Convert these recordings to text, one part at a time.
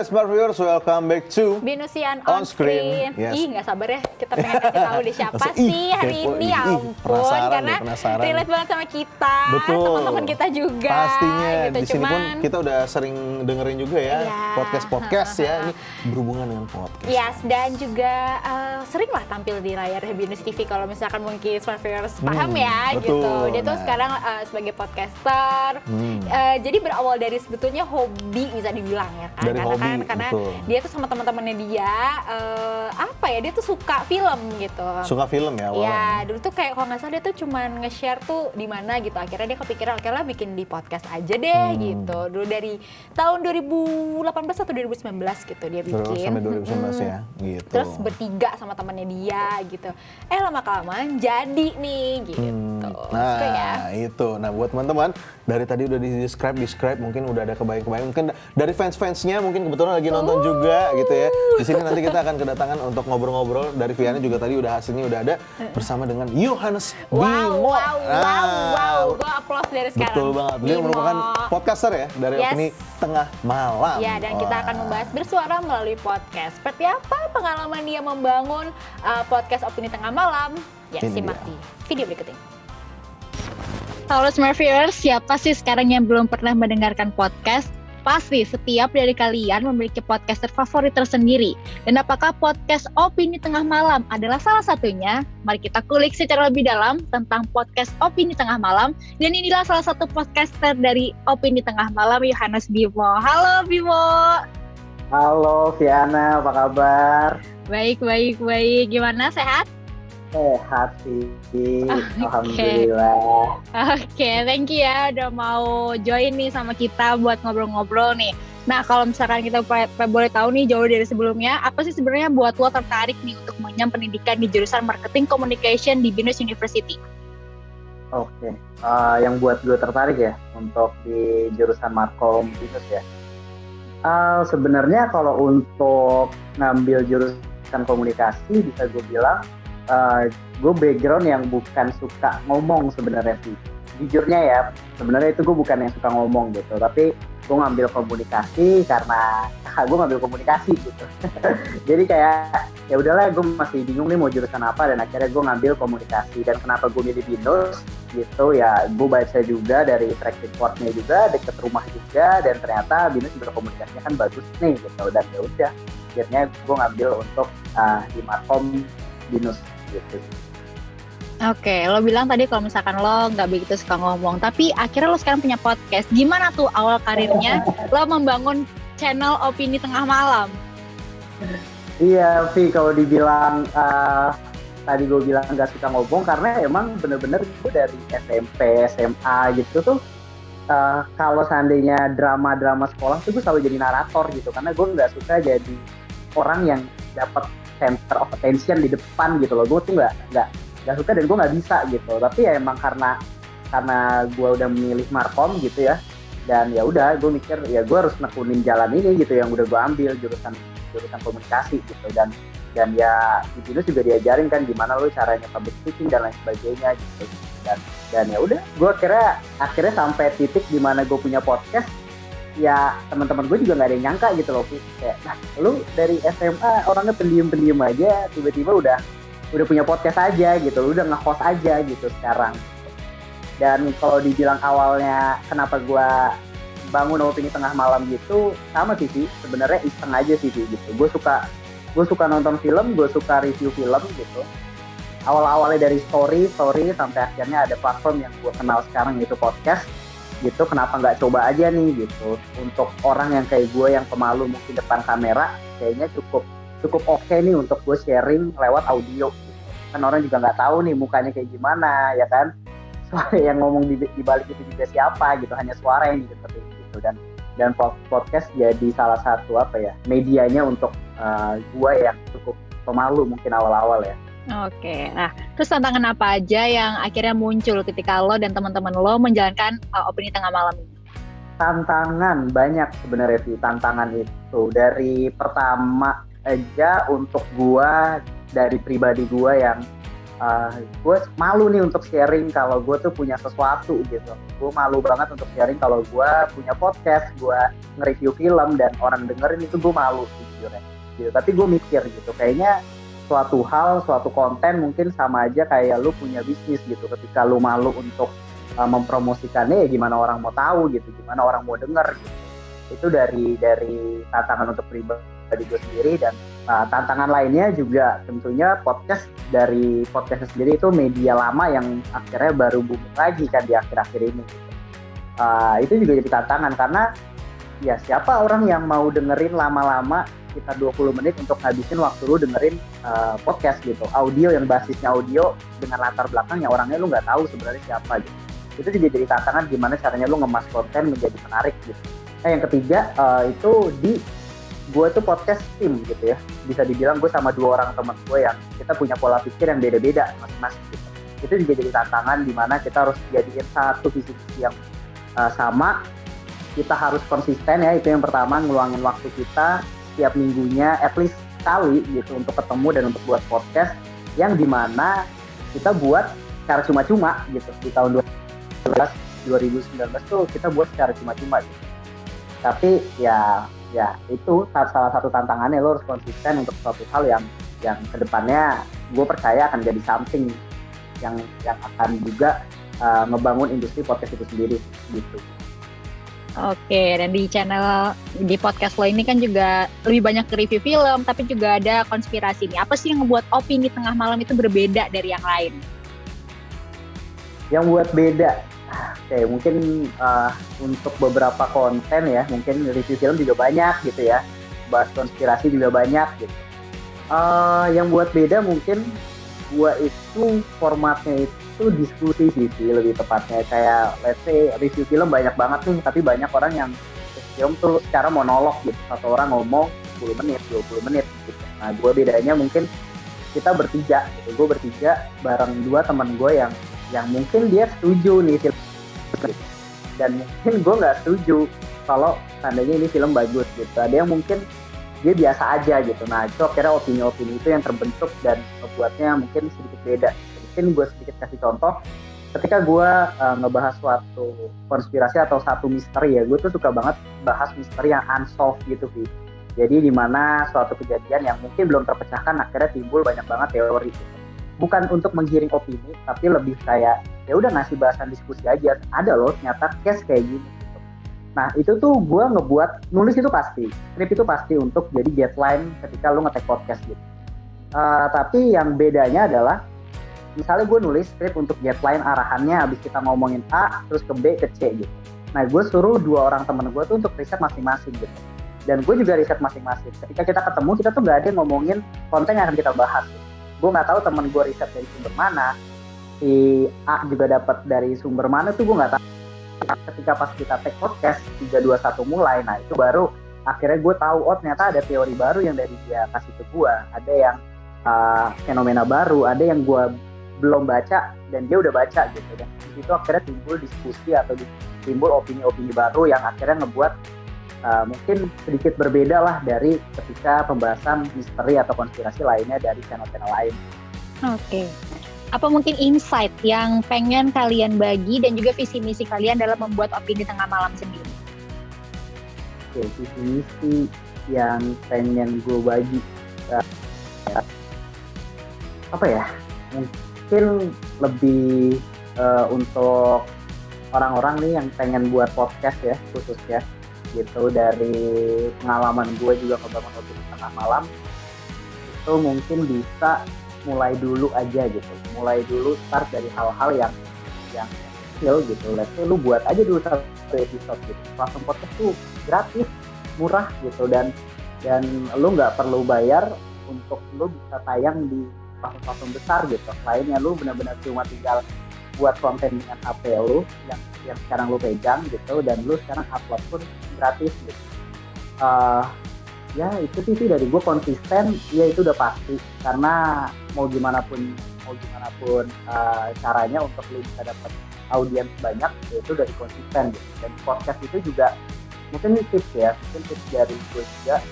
Smart Viewers, welcome back to Binusian on Screen. Yes. Ih, nggak sabar ya, kita pengen kasih tahu deh siapa sih hari ini, ya ampun. Karena relate banget sama kita, teman-teman kita juga. Pastinya, gitu. di sini pun kita udah sering dengerin juga ya, podcast-podcast ya, ini berhubungan dengan podcast. Yes, dan juga sering lah tampil di layar Binus TV kalau misalkan mungkin Smart Viewers paham ya, betul. gitu. Dia tuh sekarang sebagai podcaster, jadi berawal dari sebetulnya hobi bisa dibilang ya kan. Dari hobi, karena betul. dia tuh sama teman-temannya dia dia tuh suka film gitu. Suka film ya awalnya. Iya, dulu tuh kayak kalau nggak salah dia tuh cuman nge-share tuh di mana gitu. Akhirnya dia kepikiran oke lah bikin di podcast aja deh gitu. Dulu dari tahun 2018 atau 2019 gitu dia bikin. Terus sampai 2019 ya, gitu. Terus bertiga sama temannya dia gitu. Lama-kelamaan jadi nih gitu. Nah, Suka ya? itu. Nah, buat teman-teman, dari tadi udah di-describe, mungkin udah ada kebayang-kebayang. Mungkin dari fans-fansnya mungkin kebetulan lagi nonton juga gitu ya. Di sini nanti kita akan kedatangan untuk ngobrol-ngobrol. Dari Viana juga tadi udah hasilnya udah ada bersama dengan Yohanes Bimo. Wow. Gue applause dari sekarang. Betul banget. Beliau Bimo merupakan podcaster ya dari Opini Tengah Malam. Ya, dan kita akan membahas bersuara melalui podcast. Seperti apa pengalaman dia membangun podcast Opini Tengah Malam? Ya, simak di video berikut ini. Halo Smart Viewers, siapa sih sekarang yang belum pernah mendengarkan podcast? Pasti setiap dari kalian memiliki podcaster favorit tersendiri. Dan apakah podcast Opini Tengah Malam adalah salah satunya? Mari kita kulik secara lebih dalam tentang podcast Opini Tengah Malam. Dan inilah salah satu podcaster dari Opini Tengah Malam, Yohanes Bimo. Halo Bimo. Halo Viana, apa kabar? Baik. Gimana, sehat? Sehat sih, alhamdulillah. Oke, thank you ya udah mau join nih sama kita buat ngobrol-ngobrol nih. Nah, kalau misalkan kita boleh tahu nih jauh dari sebelumnya, apa sih sebenarnya buat lo tertarik nih untuk mengenyam pendidikan di jurusan Marketing Communication di Binus University? Oke, yang buat gue tertarik ya untuk di jurusan Markom Binus ya. Sebenarnya kalau untuk ngambil jurusan komunikasi bisa gue bilang gue background yang bukan suka ngomong sebenarnya sih. Jujurnya ya, sebenarnya itu gue bukan yang suka ngomong gitu, tapi gue ngambil komunikasi karena gue ngambil komunikasi gitu. Jadi kayak ya udahlah, gue masih bingung nih mau jurusan apa, dan akhirnya gue ngambil komunikasi. Dan kenapa gue milih Binus gitu ya, gue baca juga dari track recordnya juga, deket rumah juga, dan ternyata Binus juga komunikasinya kan bagus nih gitu. Dan ya udah, akhirnya gue ngambil untuk di Markom Binus gitu. Oke, lo bilang tadi kalau misalkan lo nggak begitu suka ngomong, tapi akhirnya lo sekarang punya podcast. Gimana tuh awal karirnya lo membangun channel Opini Tengah Malam? Iya, Vi, kalau dibilang tadi gue bilang nggak suka ngomong karena emang bener-bener gue dari SMP, SMA gitu tuh kalau seandainya drama-drama sekolah tuh gue selalu jadi narator gitu, karena gue nggak suka jadi orang yang dapat center of attention di depan gitu loh. Gue tuh nggak suka dan gue nggak bisa gitu. Tapi ya emang karena gue udah memilih Markom gitu ya, dan ya udah gue mikir ya gue harus nekunin jalan ini gitu yang udah gue ambil, jurusan komunikasi gitu. Dan ya di sini juga diajarin kan gimana lo caranya public speaking dan lain sebagainya gitu. Dan ya udah, gue akhirnya sampai titik di mana gue punya podcast. Ya teman-teman gue juga nggak ada yang nyangka gitu loh, kayak nah lu dari SMA orangnya pendiam aja, tiba-tiba udah punya podcast aja gitu, lu udah nge-host aja gitu sekarang. Dan kalau dibilang awalnya kenapa gue bangun Opini Tengah Malam gitu, sama sih sebenarnya iseng aja sih gitu. Gue suka nonton film, gue suka review film gitu. Awal-awalnya dari story sampai akhirnya ada platform yang gue kenal sekarang yaitu podcast gitu. Kenapa nggak coba aja nih gitu, untuk orang yang kayak gue yang pemalu mungkin depan kamera, kayaknya cukup oke nih untuk gue sharing lewat audio gitu. Kan orang juga nggak tahu nih mukanya kayak gimana ya kan, suara yang ngomong di balik itu juga siapa gitu, hanya suara yang didengerin gitu. Dan podcast jadi salah satu medianya untuk gue yang cukup pemalu mungkin awal-awal ya. Oke, nah terus tantangan apa aja yang akhirnya muncul ketika lo dan teman-teman lo menjalankan Opini Tengah Malam ini? Tantangan banyak sebenarnya sih, tantangan itu dari pertama aja untuk gua, dari pribadi gua yang gue malu nih untuk sharing kalau gue tuh punya sesuatu gitu. Gue malu banget untuk sharing kalau gue punya podcast, gue nge-review film dan orang dengerin itu gue malu sejujurnya. Gitu. Tapi gue mikir gitu, kayaknya suatu hal, suatu konten mungkin sama aja kayak lu punya bisnis gitu. Ketika lu malu untuk mempromosikannya, ya gimana orang mau tahu gitu, gimana orang mau denger gitu. Itu dari tantangan untuk pribadi gue sendiri. Dan tantangan lainnya juga tentunya podcast sendiri itu media lama yang akhirnya baru booming lagi kan di akhir-akhir ini. Itu juga jadi tantangan karena ya siapa orang yang mau dengerin lama-lama sekitar 20 menit untuk ngabisin waktu lu dengerin podcast gitu, audio yang basisnya audio dengan latar belakang yang orangnya lu nggak tahu sebenarnya siapa gitu. Itu juga jadi tantangan gimana caranya lu ngemas konten menjadi menarik gitu. Yang ketiga itu gue tuh podcast tim gitu ya, bisa dibilang gue sama 2 orang teman gue yang kita punya pola pikir yang beda-beda masing-masing gitu. Itu juga jadi tantangan dimana kita harus jadiin satu visi-visi yang sama. Kita harus konsisten ya, itu yang pertama, ngeluangin waktu kita setiap minggunya at least sekali gitu untuk ketemu dan untuk buat podcast yang dimana kita buat secara cuma-cuma gitu. Di tahun 2019 tuh kita buat secara cuma-cuma gitu. Tapi ya itu salah satu tantangannya, lo harus konsisten untuk suatu hal yang kedepannya gue percaya akan jadi something yang akan juga ngebangun industri podcast itu sendiri gitu. Oke, dan di podcast lo ini kan juga lebih banyak ke review film, tapi juga ada konspirasi nih. Apa sih yang ngebuat Opini Tengah Malam itu berbeda dari yang lain? Yang buat beda, oke, mungkin untuk beberapa konten ya, mungkin review film juga banyak gitu ya, bahas konspirasi juga banyak gitu. Yang buat beda mungkin gua itu formatnya itu diskusi sih lebih tepatnya, kayak let's say review film banyak banget nih, tapi banyak orang yang film tuh secara monolog gitu, satu orang ngomong 10 menit, 20 menit gitu. Nah gua bedanya mungkin kita bertiga gitu, gue bertiga bareng 2 teman gue yang mungkin dia setuju nih film dan mungkin gue nggak setuju kalau tandanya ini film bagus gitu. Ada yang mungkin dia biasa aja gitu. Nah itu akhirnya opini-opini itu yang terbentuk dan membuatnya mungkin sedikit beda. Mungkin gue sedikit kasih contoh, ketika gue ngebahas suatu konspirasi atau satu misteri ya, gue tuh suka banget bahas misteri yang unsolved gitu sih. Jadi di mana suatu kejadian yang mungkin belum terpecahkan akhirnya timbul banyak banget teori gitu. Bukan untuk menggiring opini, tapi lebih kayak ya udah ngasih bahasan diskusi aja. Ada loh ternyata case kayak gini gitu. Nah itu tuh gue ngebuat, nulis itu pasti, skrip itu pasti untuk jadi deadline ketika lu nge-take podcast gitu. Tapi yang bedanya adalah misalnya gue nulis skrip untuk deadline arahannya habis kita ngomongin A terus ke B ke C gitu. Nah gue suruh 2 orang temen gue tuh untuk riset masing-masing gitu. Dan gue juga riset masing-masing. Ketika kita ketemu, kita tuh gak ada ngomongin konten yang akan kita bahas gitu. Gue nggak tahu temen gue riset dari sumber mana, si A juga dapat dari sumber mana tuh gue nggak tahu. Ketika pas kita take podcast 3, 2, 1 mulai, nah itu baru akhirnya gue tahu, oh ternyata ada teori baru yang dari dia kasih ke gue, ada yang fenomena baru, ada yang gue belum baca dan dia udah baca gitu. Dan di situ akhirnya timbul diskusi atau timbul opini-opini baru yang akhirnya ngebuat mungkin sedikit berbeda lah dari ketika pembahasan misteri atau konspirasi lainnya dari channel-channel lain. Oke. Apa mungkin insight yang pengen kalian bagi dan juga visi misi kalian dalam membuat Opini Tengah Malam sendiri? Oke, visi misi yang pengen gue bagi apa ya? Mungkin lebih untuk orang-orang nih yang pengen buat podcast ya, khususnya gitu. Dari pengalaman gue juga ngebangun Opini Tengah Malam itu mungkin bisa mulai dulu aja gitu, mulai dulu start dari hal-hal yang kecil gitu. Let's say lu buat aja dulu satu episode gitu, langsung podcast tuh gratis, murah gitu, dan lu nggak perlu bayar untuk lu bisa tayang di platform besar gitu. Lainnya lu benar-benar cuma tinggal buat konten dengan HP lu yang sekarang lu pegang gitu, dan lu sekarang upload pun gratis gitu. Ya itu sih dari gue, konsisten ya itu udah pasti, karena mau gimana pun caranya untuk lu bisa dapat audiens banyak ya itu dari konsisten gitu. Dan podcast itu juga mungkin tips dari gue juga,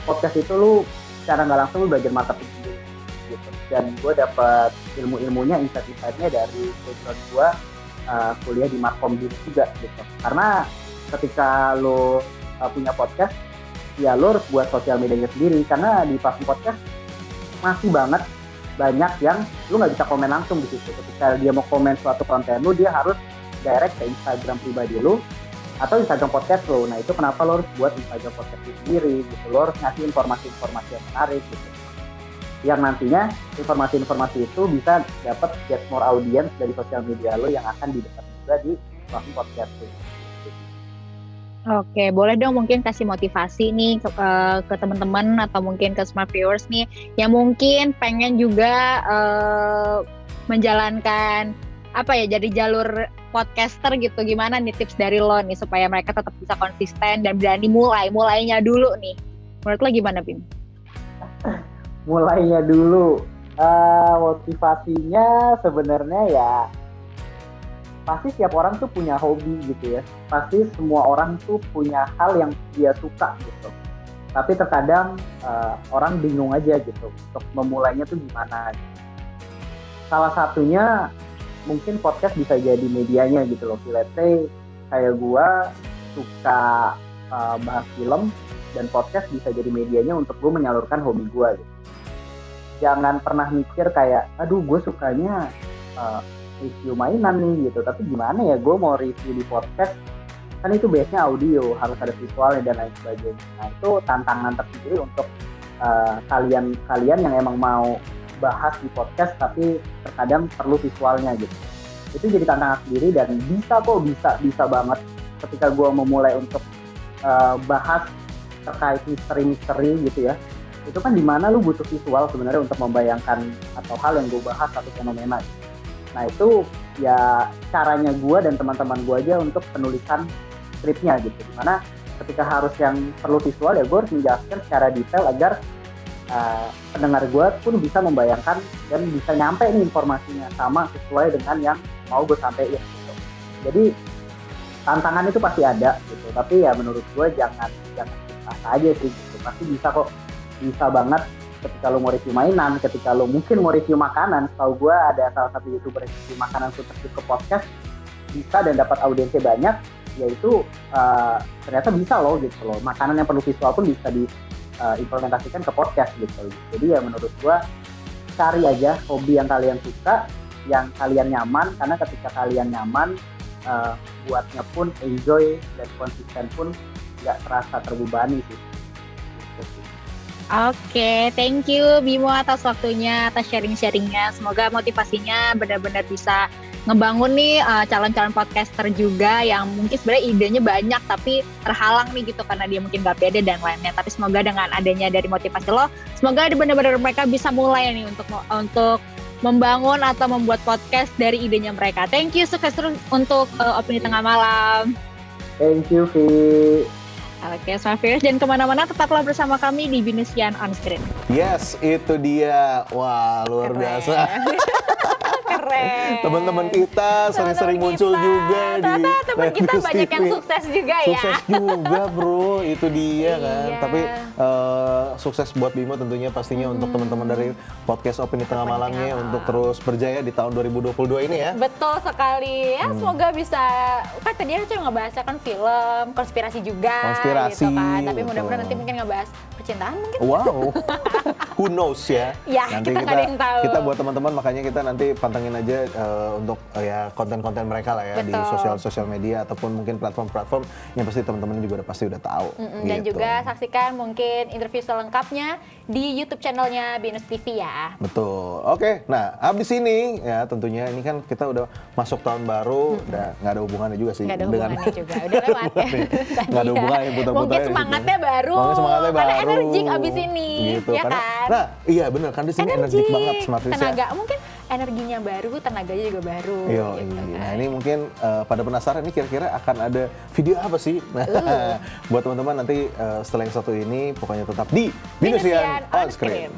podcast itu lu secara nggak langsung lu belajar marketing sendiri. gitu. Dan gue dapet ilmu-ilmunya, insight-insightnya dari background gue kuliah di Markom juga gitu. Karena ketika lo punya podcast, ya lo harus buat sosial medianya sendiri. Karena di platform podcast masih banyak yang lo nggak bisa komen langsung di situ. Ketika dia mau komen suatu konten lo, dia harus direct ke Instagram pribadi lo atau Instagram podcast lo. Nah itu kenapa lo harus buat Instagram podcast lo sendiri gitu. Lo harus ngasih informasi-informasi yang menarik gitu, yang nantinya informasi-informasi itu bisa dapat get more audience dari sosial media lo yang akan didapat juga di platform podcast lo. Oke, boleh dong mungkin kasih motivasi nih ke teman-teman atau mungkin ke smart viewers nih yang mungkin pengen juga menjalankan jadi jalur podcaster gitu. Gimana nih tips dari lo nih supaya mereka tetap bisa konsisten dan berani mulainya dulu nih. Menurut lo gimana, Bim? Mulainya dulu, motivasinya sebenarnya ya pasti setiap orang tuh punya hobi gitu ya. Pasti semua orang tuh punya hal yang dia suka gitu. Tapi terkadang orang bingung aja gitu untuk memulainya tuh gimana. Salah satunya mungkin podcast bisa jadi medianya gitu loh. Let's say kayak gua suka bahas film, dan podcast bisa jadi medianya untuk gue menyalurkan hobi gue gitu. Jangan pernah mikir kayak, aduh gue sukanya review mainan nih gitu, tapi gimana ya gue mau review di podcast, kan itu base-nya audio, harus ada visualnya dan lain sebagainya. Nah itu tantangan tersendiri untuk kalian yang emang mau bahas di podcast tapi terkadang perlu visualnya gitu. Itu jadi tantangan sendiri dan bisa banget ketika gue memulai untuk bahas terkait misteri gitu ya. Itu kan dimana lu butuh visual sebenarnya untuk membayangkan atau hal yang gue bahas atau fenomena gitu. Nah itu ya caranya gue dan teman-teman gue aja untuk penulisan skripnya gitu, dimana ketika harus yang perlu visual ya gue harus menjelaskan secara detail agar pendengar gue pun bisa membayangkan dan bisa nyampe nih informasinya sama sesuai dengan yang mau gue sampaikan gitu. Jadi tantangan itu pasti ada gitu, tapi ya menurut gue jangan biasa aja sih gitu. Pasti bisa banget ketika lo mau review mainan, ketika lo mungkin mau review makanan. Setahu gue ada salah satu YouTuber review makanan khusus ke podcast bisa dan dapat audiensnya banyak, yaitu ternyata bisa loh gitu loh. Makanan yang perlu visual pun bisa diimplementasikan ke podcast gitu. Jadi ya menurut gue cari aja hobi yang kalian suka, yang kalian nyaman, karena ketika kalian nyaman buatnya pun enjoy dan konsisten pun nggak terasa terbebani sih. Oke, thank you Bimo atas waktunya, atas sharing-sharingnya. Semoga motivasinya benar-benar bisa ngebangun nih calon-calon podcaster juga yang mungkin sebenarnya idenya banyak tapi terhalang nih gitu karena dia mungkin gak pede dan lainnya. Tapi semoga dengan adanya dari motivasi lo, semoga benar-benar mereka bisa mulai nih untuk membangun atau membuat podcast dari idenya mereka. Thank you, sukses terus untuk Opini Tengah Malam. Thank you, Vi. Oke, Smart Viewers, jangan kemana-mana, tetaplah bersama kami di Binesian On Screen. Yes, itu dia. Wah, luar biasa. Keren. Teman-teman kita sering-sering muncul juga di teman kita News banyak TV. yang sukses juga ya. Sukses juga, bro. Itu dia kan. Iya. Tapi sukses buat Bimo tentunya pastinya untuk teman-teman dari podcast Opini Tengah Malamnya untuk terus berjaya di tahun 2022 ini ya. Betul sekali ya, semoga bisa, kan tadi kita cuma ngebahas kan film, konspirasi juga Konspirasi, gitu kan. Tapi mudah-mudahan betul. nanti mungkin ngebahas percintaan mungkin. Wow, who knows ya. Ya, nanti kita nggak ada yang tahu. Kita buat teman-teman makanya kita nanti pantengin aja untuk ya konten-konten mereka lah ya. Di Betul. sosial media ataupun mungkin platform-platform yang pasti teman-teman juga pasti udah tahu. Dan gitu. juga saksikan mungkin interview selengkapnya di YouTube channelnya Binus TV ya. Betul. Oke, nah abis ini ya tentunya ini kan kita udah masuk tahun baru, udah nggak ada hubungannya juga sih Nggak ada hubungannya juga, udah lewat ya. Nggak ada hubungannya putar-putar. Mungkin semangatnya baru, karena energik abis ini, gitu. ya kan? Nah, iya bener kan di sini energik banget Smart Viewers ya. tenaga, mungkin energinya baru, tenaganya juga baru. Iya, gitu kan. nah ini mungkin pada penasaran ini kira-kira akan ada video apa sih? Nah, buat teman-teman nanti setelah yang satu ini pokoknya tetap di Binesian On Screen.